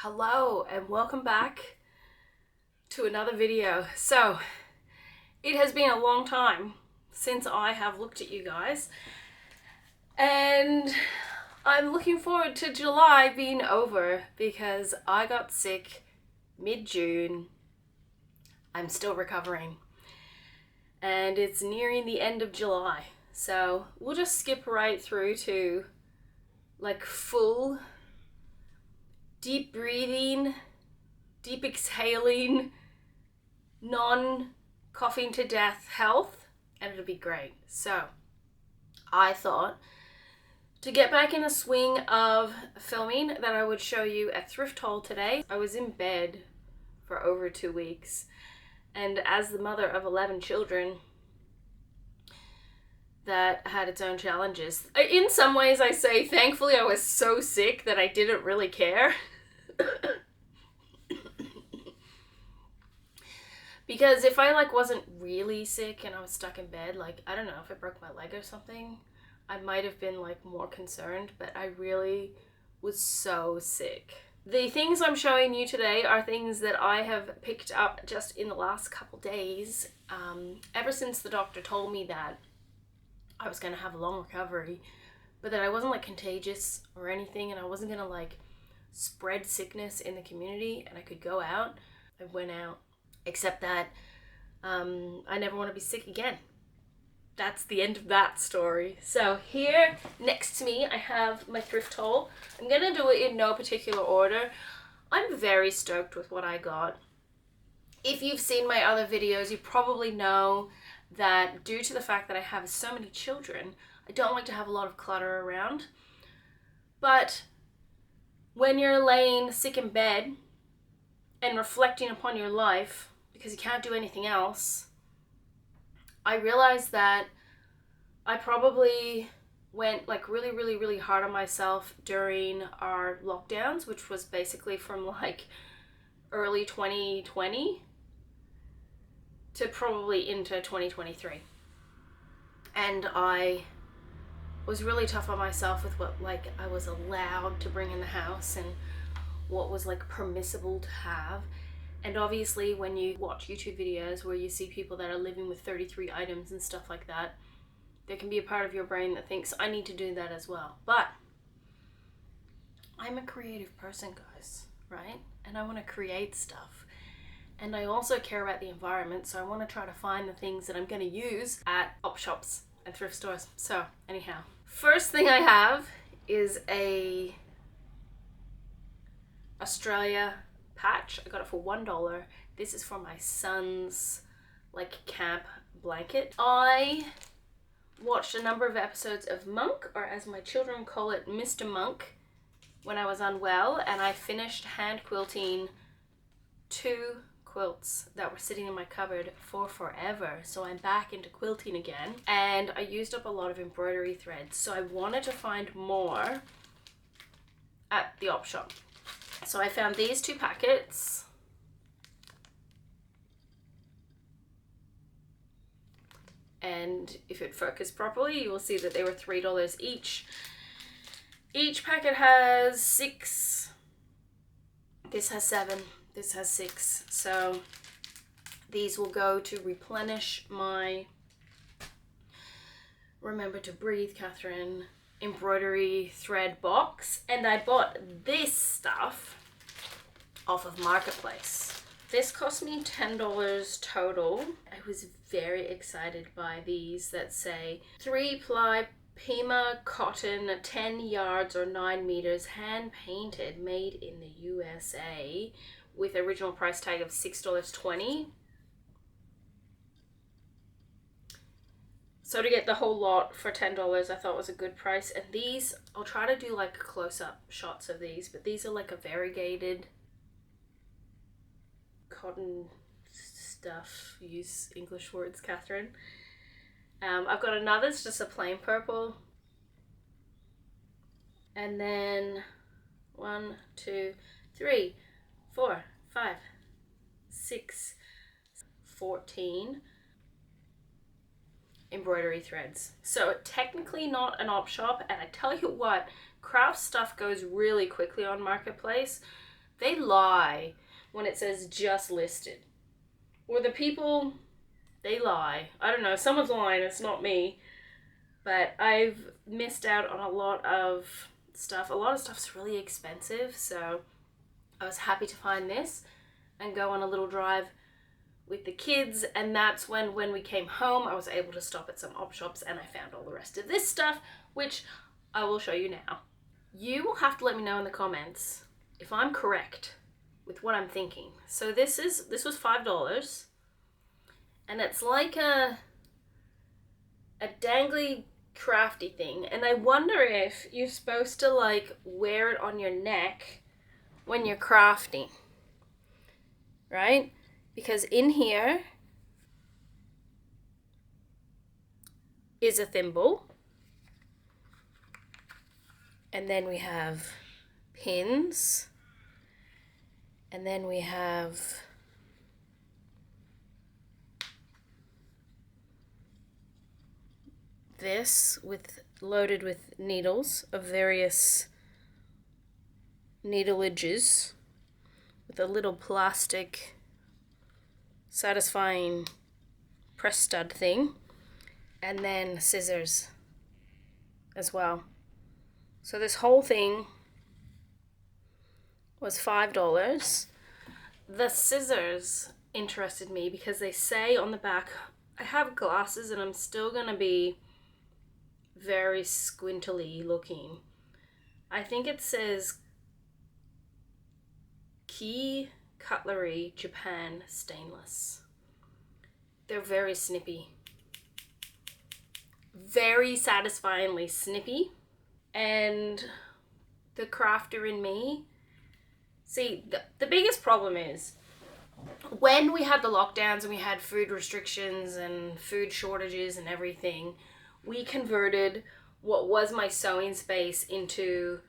Hello and welcome back to another video. So it has been a long time since I have looked at you guys, and I'm looking forward to July being over because I got sick mid-June. I'm still recovering and it's nearing the end of July, so we'll just skip right through to like full deep breathing, deep exhaling, non-coughing to death health, and it'll be great. So I thought to get back in the swing of filming that I would show you a thrift haul today. I was in bed for over 2 weeks, and as the mother of 11 children, that had its own challenges. In some ways I say thankfully I was so sick that I didn't really care. Because if I wasn't really sick and I was stuck in bed, I don't know, if I broke my leg or something, I might have been more concerned, but I really was so sick. The things I'm showing you today are things that I have picked up just in the last couple days, ever since the doctor told me that I was going to have a long recovery, but that I wasn't contagious or anything, and I wasn't going to spread sickness in the community, and I could go out. I went out, except that I never want to be sick again. That's the end of that story. So here next to me I have my thrift haul. I'm going to do it in no particular order. I'm very stoked with what I got. If you've seen my other videos, you probably know that due to the fact that I have so many children, I don't like to have a lot of clutter around. But when you're laying sick in bed and reflecting upon your life because you can't do anything else, I realized that I probably went really hard on myself during our lockdowns, which was basically from early 2020 to probably into 2023. And I was really tough on myself with what I was allowed to bring in the house and what was permissible to have. And obviously when you watch YouTube videos where you see people that are living with 33 items and stuff like that, there can be a part of your brain that thinks, I need to do that as well. But I'm a creative person, guys, right? And I want to create stuff. And I also care about the environment, so I want to try to find the things that I'm going to use at op shops and thrift stores. So anyhow, first thing I have is a Australia patch. I got it for $1. This is for my son's camp blanket. I watched a number of episodes of Monk, or as my children call it, Mr. Monk, when I was unwell, and I finished hand quilting 2 quilts that were sitting in my cupboard for forever. So I'm back into quilting again, and I used up a lot of embroidery threads, so I wanted to find more at the op shop. So I found these 2 packets. And if it focused properly, you will see that they were $3 each. Each packet has 6. This has 7. This has 6. So these will go to replenish my Remember to Breathe, Katherine embroidery thread box. And I bought this stuff off of Marketplace. This cost me $10 total. I was very excited by these that say 3-ply Pima cotton, 10 yards or 9 meters, hand painted, made in the USA, with original price tag of $6.20. So to get the whole lot for $10 I thought was a good price. And these, I'll try to do close-up shots of these, but these are a variegated cotton stuff. Use English words, Katherine. I've got another, it's just a plain purple. And then 1, 2, 3, 4, 5, 6, 14 embroidery threads. So technically not an op shop, and I tell you what, craft stuff goes really quickly on Marketplace. they lie when it says just listed. Or the people, they lie. I don't know, someone's lying, it's not me. But I've missed out on a lot of stuff. A lot of stuff's really expensive, so I was happy to find this and go on a little drive with the kids. And that's when we came home, I was able to stop at some op shops and I found all the rest of this stuff, which I will show you now. You will have to let me know in the comments if I'm correct with what I'm thinking. So this was $5, and it's like a dangly crafty thing, and I wonder if you're supposed to like wear it on your neck when you're crafting, right? Because in here is a thimble, and then we have pins, and then we have this loaded with needles of various needleages with a little plastic satisfying press stud thing, and then scissors as well. So this whole thing was $5. The scissors interested me because they say on the back, I have glasses and I'm still gonna be very squintily looking. I think it says Key Cutlery Japan Stainless. They're very snippy. Very satisfyingly snippy. And the crafter in me, see, the biggest problem is when we had the lockdowns and we had food restrictions and food shortages and everything, we converted what was my sewing space into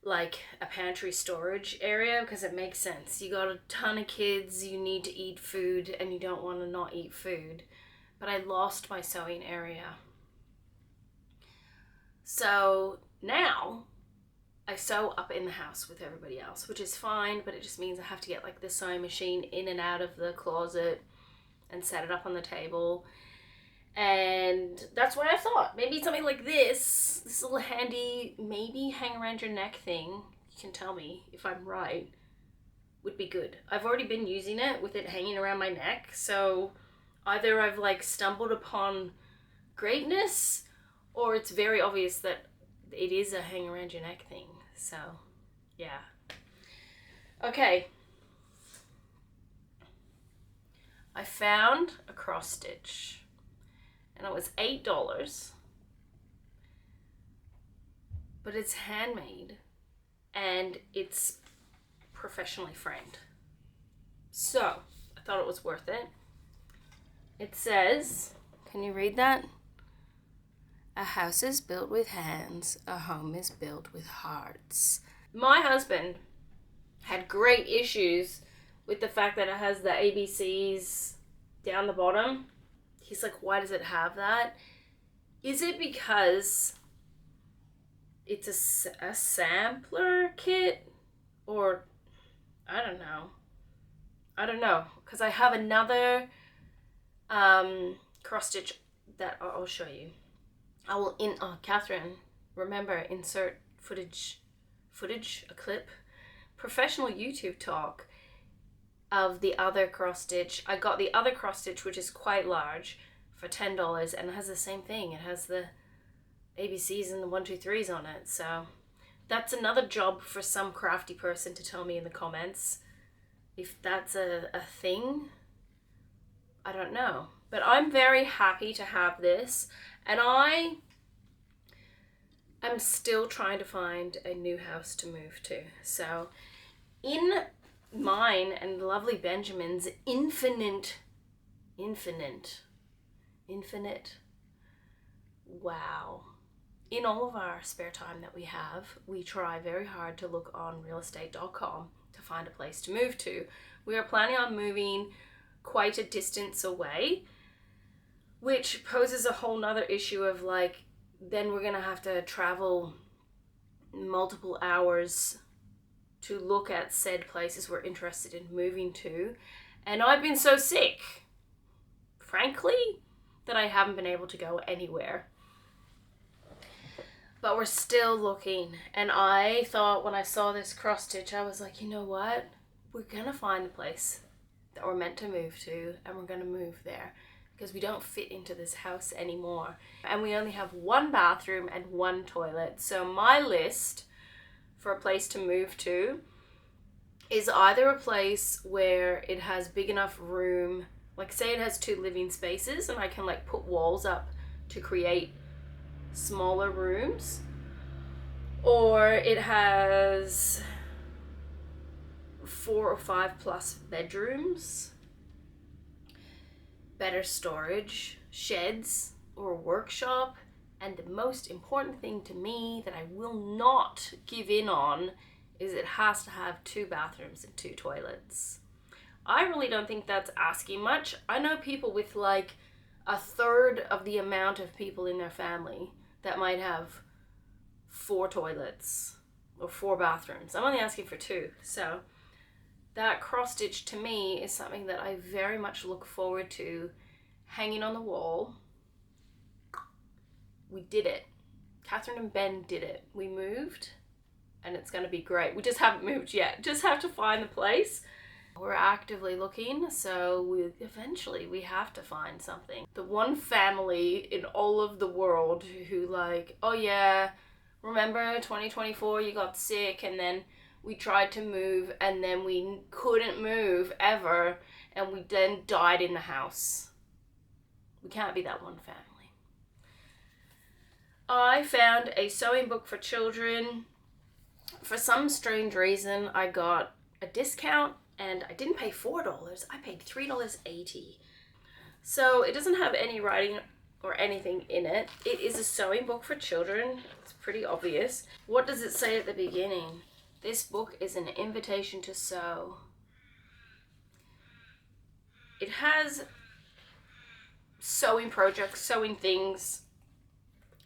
like a pantry storage area, because it makes sense. You got a ton of kids, you need to eat food, and you don't want to not eat food. But I lost my sewing area. So now I sew up in the house with everybody else, which is fine, but it just means I have to get like the sewing machine in and out of the closet and set it up on the table. And that's why I thought maybe something like this little handy, maybe hang around your neck thing, you can tell me if I'm right, would be good. I've already been using it with it hanging around my neck, so either I've like stumbled upon greatness, or it's very obvious that it is a hang around your neck thing. So yeah. Okay. I found a cross stitch. And it was $8, but it's handmade and it's professionally framed. So I thought it was worth it. It says, can you read that? A house is built with hands, a home is built with hearts. My husband had great issues with the fact that it has the ABCs down the bottom. He's like, why does it have that? Is it because it's a sampler kit? Or, I don't know. Because I have another cross stitch that I'll show you. I will, Katherine, remember, insert footage, a clip, professional YouTube talk of the other cross stitch. I got the other cross stitch, which is quite large, for $10, and it has the same thing. It has the ABCs and the 1, 2, 3s on it. So that's another job for some crafty person to tell me in the comments if that's a thing. I don't know, but I'm very happy to have this, and I am still trying to find a new house to move to. So in mine and lovely Benjamin's infinite, wow. In all of our spare time that we have, we try very hard to look on realestate.com to find a place to move to. We are planning on moving quite a distance away, which poses a whole nother issue of like, then we're gonna have to travel multiple hours to look at said places we're interested in moving to. And I've been so sick, frankly, that I haven't been able to go anywhere. But we're still looking. And I thought when I saw this cross stitch, I was like, you know what? We're gonna find the place that we're meant to move to, and we're gonna move there because we don't fit into this house anymore. And we only have one bathroom and one toilet. So my list for a place to move to is either a place where it has big enough room, like say it has 2 living spaces and I can like put walls up to create smaller rooms, or it has 4 or 5 plus bedrooms, better storage, sheds, or a workshop. And the most important thing to me that I will not give in on is it has to have 2 bathrooms and 2 toilets. I really don't think that's asking much. I know people with like a third of the amount of people in their family that might have 4 toilets or 4 bathrooms. I'm only asking for 2. So that cross stitch to me is something that I very much look forward to hanging on the wall. We did it. Katherine and Ben did it. We moved and it's going to be great. We just haven't moved yet. Just have to find the place. We're actively looking, so eventually we have to find something. The one family in all of the world who like, oh yeah, remember 2024 you got sick and then we tried to move and then we couldn't move ever and we then died in the house. We can't be that one family. I found a sewing book for children. For some strange reason, I got a discount and I didn't pay $4. I paid $3.80. So it doesn't have any writing or anything in it. It is a sewing book for children. It's pretty obvious. What does it say at the beginning? This book is an invitation to sew. It has sewing projects, sewing things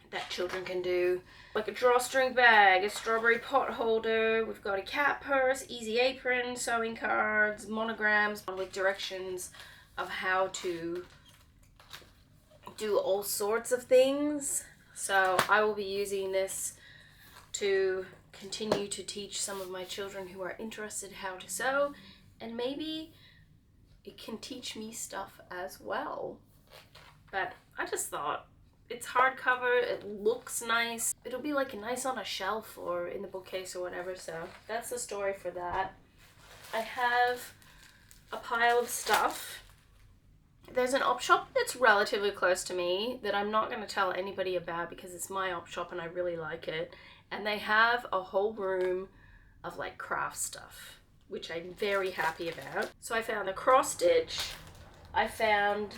that children can do, like a drawstring bag, a strawberry pot holder, we've got a cat purse, easy apron, sewing cards, monograms with directions of how to do all sorts of things. So I will be using this to continue to teach some of my children who are interested how to sew, and maybe it can teach me stuff as well. But I just thought, it's hardcover, it looks nice. It'll be like nice on a shelf or in the bookcase or whatever, so that's the story for that. I have a pile of stuff. There's an op shop that's relatively close to me that I'm not going to tell anybody about because it's my op shop and I really like it. And they have a whole room of like craft stuff, which I'm very happy about. So I found the cross stitch, I found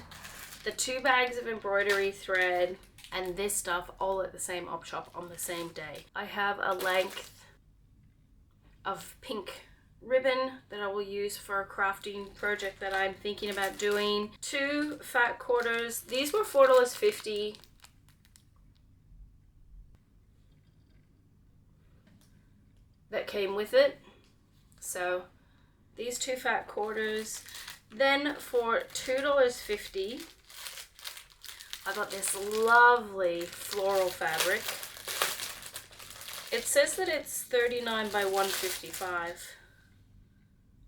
the 2 bags of embroidery thread, and this stuff all at the same op shop on the same day. I have a length of pink ribbon that I will use for a crafting project that I'm thinking about doing. 2 fat quarters. These were $4.50. That came with it. So these 2 fat quarters. Then for $2.50, I got this lovely floral fabric. It says that it's 39 by 155.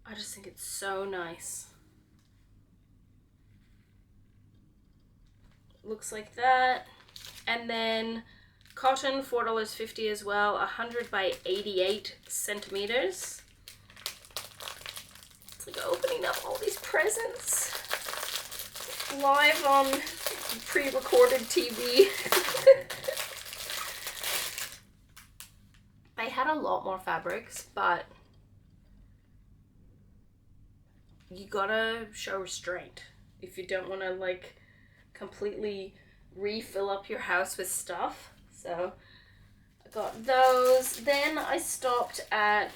I just think it's so nice. Looks like that. And then cotton, $4.50 as well, 100 by 88 centimeters. It's like opening up all these presents live on pre-recorded TV. I had a lot more fabrics, but you gotta show restraint if you don't want to like completely refill up your house with stuff. So I got those. Then I stopped at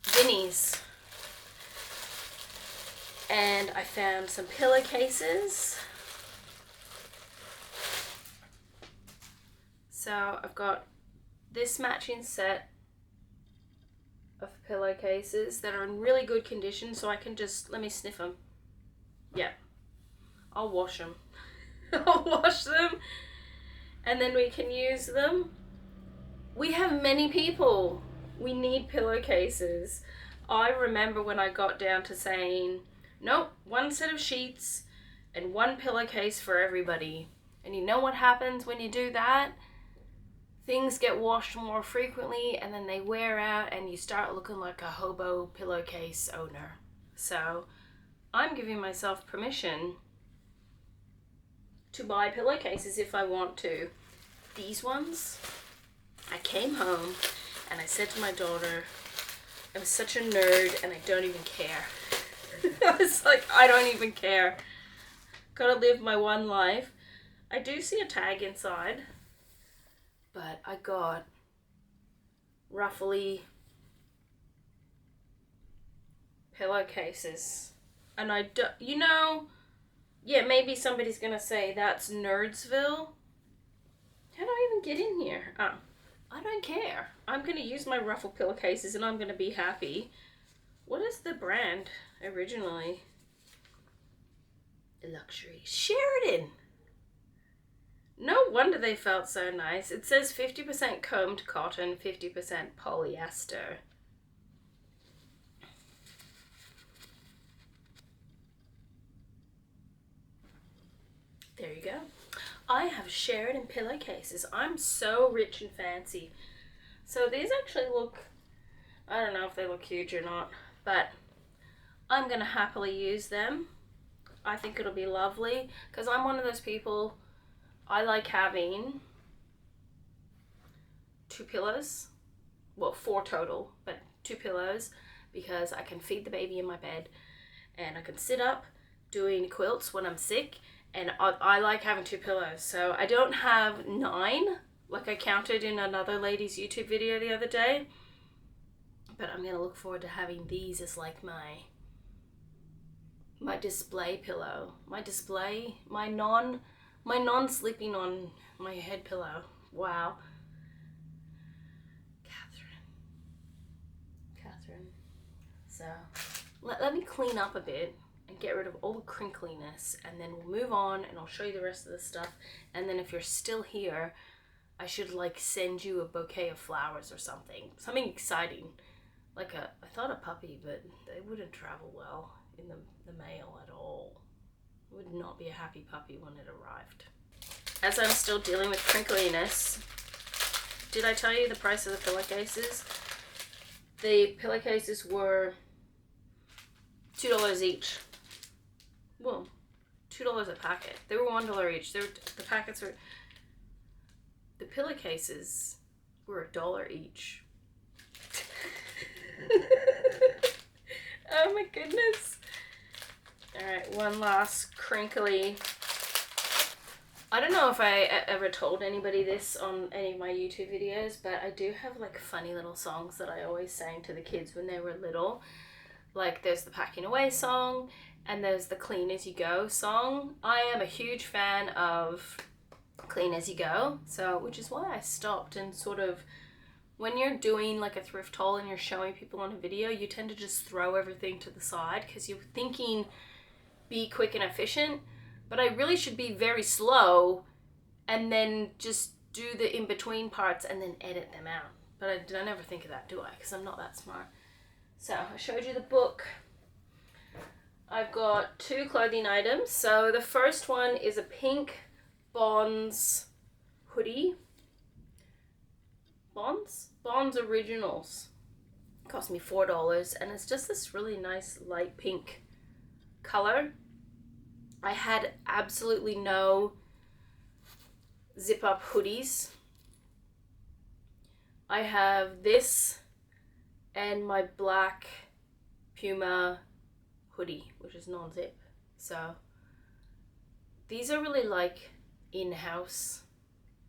Vinnie's and I found some pillowcases. So I've got this matching set of pillowcases that are in really good condition, so I can just, let me sniff them. Yeah, I'll wash them. I'll wash them, and then we can use them. We have many people. We need pillowcases. I remember when I got down to saying, nope, one set of sheets and one pillowcase for everybody. And you know what happens when you do that? Things get washed more frequently and then they wear out and you start looking like a hobo pillowcase owner. So I'm giving myself permission to buy pillowcases if I want to. These ones, I came home and I said to my daughter, I'm such a nerd and I don't even care. I was like, I don't even care. Gotta live my one life. I do see a tag inside, but I got roughly pillowcases. And I do, you know, yeah, maybe somebody's gonna say that's Nerdsville. How do I even get in here? Oh, I don't care. I'm gonna use my ruffle pillowcases and I'm gonna be happy. What is the brand originally? Luxury. Sheridan. No wonder they felt so nice. It says 50% combed cotton, 50% polyester. There you go. I have Sheridan pillowcases. I'm so rich and fancy. So these actually look, I don't know if they look huge or not, but I'm going to happily use them. I think it'll be lovely because I'm one of those people, I like having 2 pillows. Well, 4 total, but 2 pillows because I can feed the baby in my bed and I can sit up doing quilts when I'm sick, and I like having 2 pillows. So I don't have 9 like I counted in another lady's YouTube video the other day, but I'm going to look forward to having these as like my display pillow, my non sleeping on my head pillow. Wow. Katherine. So let me clean up a bit and get rid of all the crinkliness, and then we'll move on and I'll show you the rest of the stuff. And then if you're still here, I should like send you a bouquet of flowers or something exciting, like I thought a puppy, but they wouldn't travel well in the mail at all. It would not be a happy puppy when it arrived. As I'm still dealing with crinkliness, did I tell you the price of the pillowcases? The pillowcases were $2 each. Well, $2 a packet. They were $1 each. The packets were, the pillowcases were $1 each. Oh my goodness. Alright, one last crinkly. I don't know if I ever told anybody this on any of my YouTube videos, but I do have like funny little songs that I always sang to the kids when they were little. Like there's the Packing Away song and there's the Clean As You Go song. I am a huge fan of Clean As You Go, so which is why I stopped and sort of, when you're doing like a thrift haul and you're showing people on a video, you tend to just throw everything to the side because you're thinking be quick and efficient, but I really should be very slow and then just do the in-between parts and then edit them out. But I never think of that, do I? Because I'm not that smart. So I showed you the book. I've got 2 clothing items. So the first one is a pink Bonds hoodie. Bonds Originals. It cost me $4 and it's just this really nice light pink color. I had absolutely no zip up hoodies. I have this and my black Puma hoodie, which is non-zip. So these are really like in-house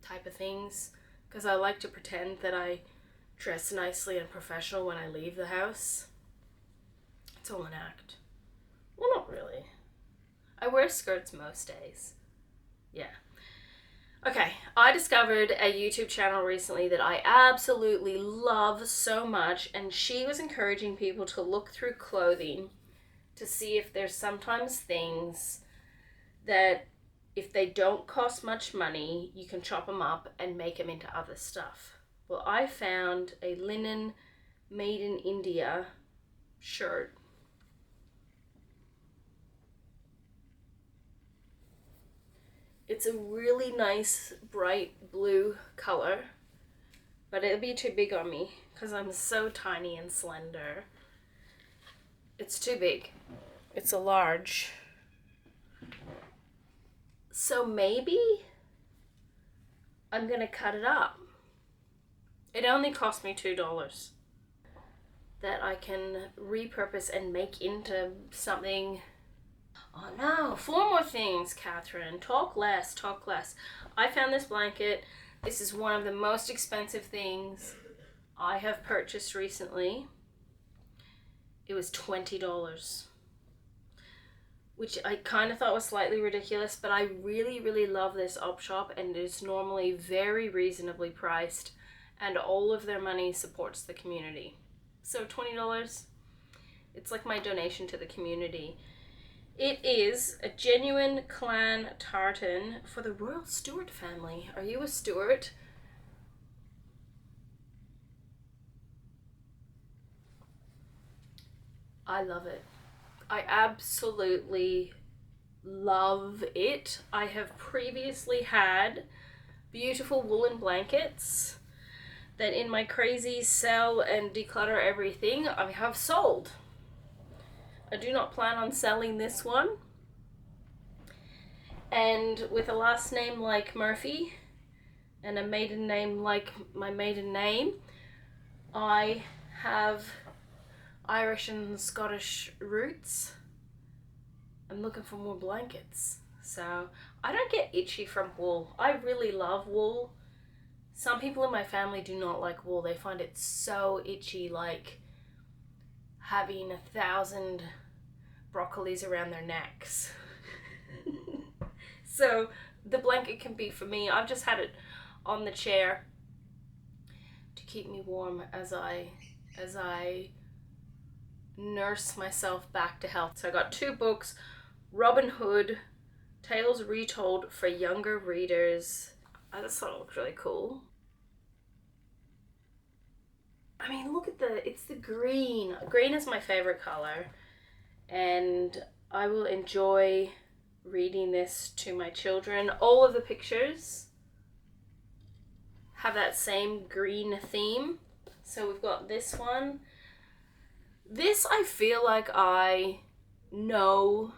type of things because I like to pretend that I dress nicely and professional when I leave the house. It's all an act. Well, not really. I wear skirts most days. Yeah. Okay, I discovered a YouTube channel recently that I absolutely love so much, and she was encouraging people to look through clothing to see if there's sometimes things that if they don't cost much money, you can chop them up and make them into other stuff. Well, I found a linen made in India shirt. It's a really nice bright blue color, but it'll be too big on me because I'm so tiny and slender. It's too big. It's a large. So maybe I'm gonna cut it up. It only cost me $2 that I can repurpose and make into something. Oh no, 4 more things, Katherine. Talk less, talk less. I found this blanket. This is one of the most expensive things I have purchased recently. It was $20, which I kind of thought was slightly ridiculous, but I really, really love this op shop, and it's normally very reasonably priced, and all of their money supports the community. So $20, it's like my donation to the community. It is a genuine clan tartan for the Royal Stuart family. Are you a Stuart? I love it. I absolutely love it. I have previously had beautiful woolen blankets that in my crazy sell and declutter everything I have sold. I do not plan on selling this one. And with a last name like Murphy and a maiden name like my maiden name, I have Irish and Scottish roots. I'm looking for more blankets. So I don't get itchy from wool. I really love wool. Some people in my family do not like wool. They find it so itchy, like having 1,000 broccolis around their necks. So the blanket can be for me. I've just had it on the chair to keep me warm as I nurse myself back to health. So I got 2 books, Robin Hood, Tales Retold for Younger Readers. I just thought it looked really cool. I mean, look at it's the green. Green is my favorite color, and I will enjoy reading this to my children. All of the pictures have that same green theme. So we've got this one. This I feel like I know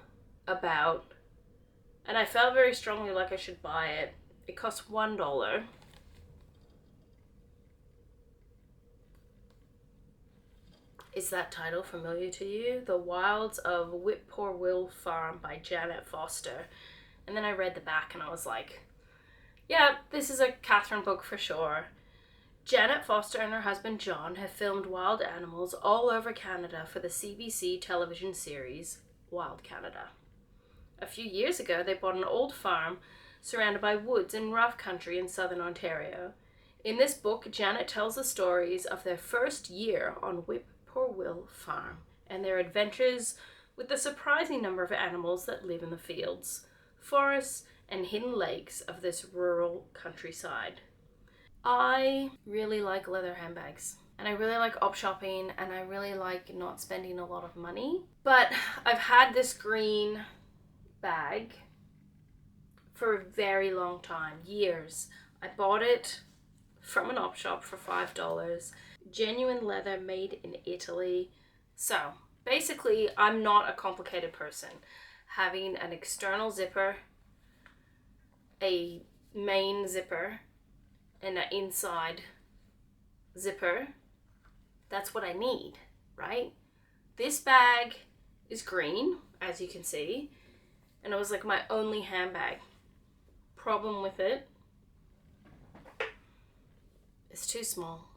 about, and I felt very strongly like I should buy it. It cost $1. Is that title familiar to you? The Wilds of Whitpoorwill Farm by Janet Foster. And then I read the back and I was like, yeah, this is a Katherine book for sure. Janet Foster and her husband John have filmed wild animals all over Canada for the CBC television series Wild Canada. A few years ago, they bought an old farm surrounded by woods and rough country in southern Ontario. In this book, Janet tells the stories of their first year on Whitpoorwill Farm and their adventures with the surprising number of animals that live in the fields, forests, and hidden lakes of this rural countryside. I really like leather handbags, and I really like op shopping, and I really like not spending a lot of money. But I've had this green bag for a very long time, years. I bought it from an op shop for $5. Genuine leather made in Italy. So basically, I'm not a complicated person. Having an external zipper, a main zipper, and an inside zipper, that's what I need, right? This bag is green, as you can see, and it was like my only handbag. Problem with it, it's too small.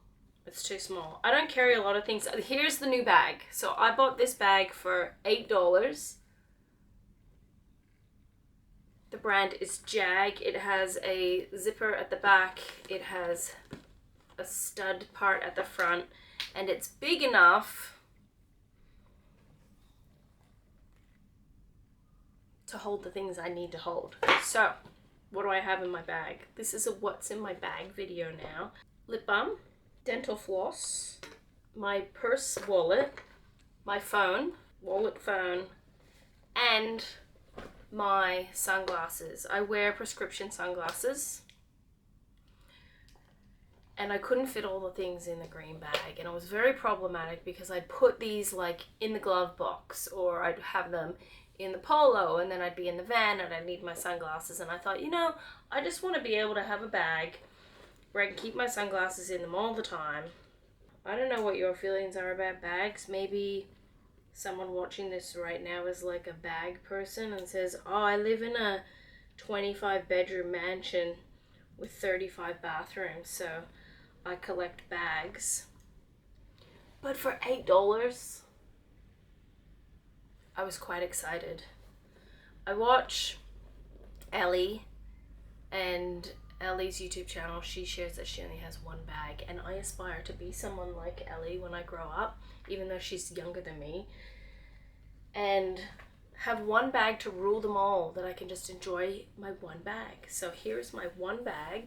It's too small. I don't carry a lot of things. Here's the new bag. So I bought this bag for $8. The brand is Jag. It has a zipper at the back. It has a stud part at the front, and it's big enough to hold the things I need to hold. So, what do I have in my bag? This is a what's in my bag video now. Lip balm, dental floss, my purse wallet, my phone, wallet phone, and my sunglasses. I wear prescription sunglasses. And I couldn't fit all the things in the green bag, and it was very problematic because I'd put these like in the glove box, or I'd have them in the polo, and then I'd be in the van and I'd need my sunglasses, and I thought, you know, I just want to be able to have a bag where I can keep my sunglasses in them all the time. I don't know what your feelings are about bags. Maybe someone watching this right now is like a bag person and says, oh, I live in a 25 bedroom mansion with 35 bathrooms, so I collect bags. But for $8, I was quite excited. I watch Ellie, and Ellie's YouTube channel, she shares that she only has one bag, and I aspire to be someone like Ellie when I grow up, even though she's younger than me, and have one bag to rule them all, that I can just enjoy my one bag. So here's my one bag.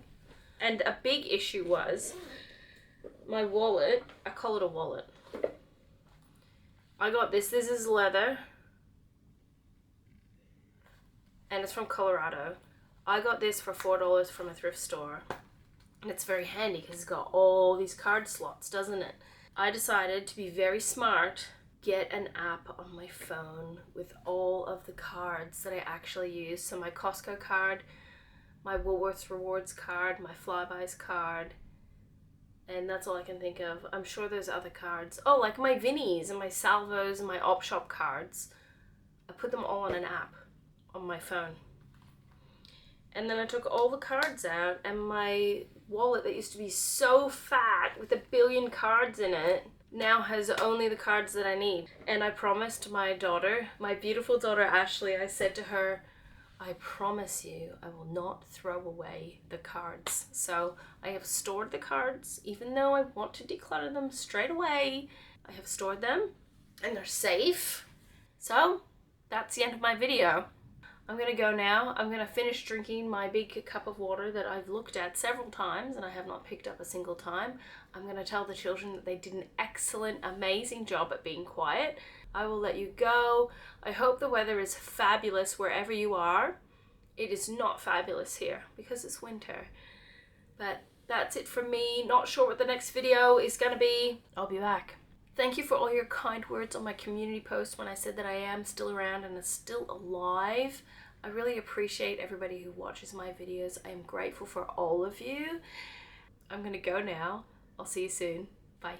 And a big issue was my wallet. I call it a wallet. I got this. This is leather. And it's from Colorado. I got this for $4 from a thrift store. And it's very handy because it's got all these card slots, doesn't it? I decided to be very smart, get an app on my phone with all of the cards that I actually use. So my Costco card, my Woolworths Rewards card, my Flybuys card, and that's all I can think of. I'm sure there's other cards. Oh, like my Vinnies and my Salvos and my Op Shop cards. I put them all on an app on my phone. And then I took all the cards out, and my wallet that used to be so fat with 1 billion cards in it now has only the cards that I need. And I promised my daughter, my beautiful daughter Ashley, I said to her, I promise you I will not throw away the cards. So I have stored the cards, even though I want to declutter them straight away. I have stored them and they're safe. So that's the end of my video. I'm gonna go now. I'm gonna finish drinking my big cup of water that I've looked at several times and I have not picked up a single time. I'm gonna tell the children that they did an excellent, amazing job at being quiet. I will let you go. I hope the weather is fabulous wherever you are. It is not fabulous here because it's winter. But that's it from me. Not sure what the next video is gonna be. I'll be back. Thank you for all your kind words on my community post when I said that I am still around and is still alive. I really appreciate everybody who watches my videos. I am grateful for all of you. I'm gonna go now. I'll see you soon. Bye.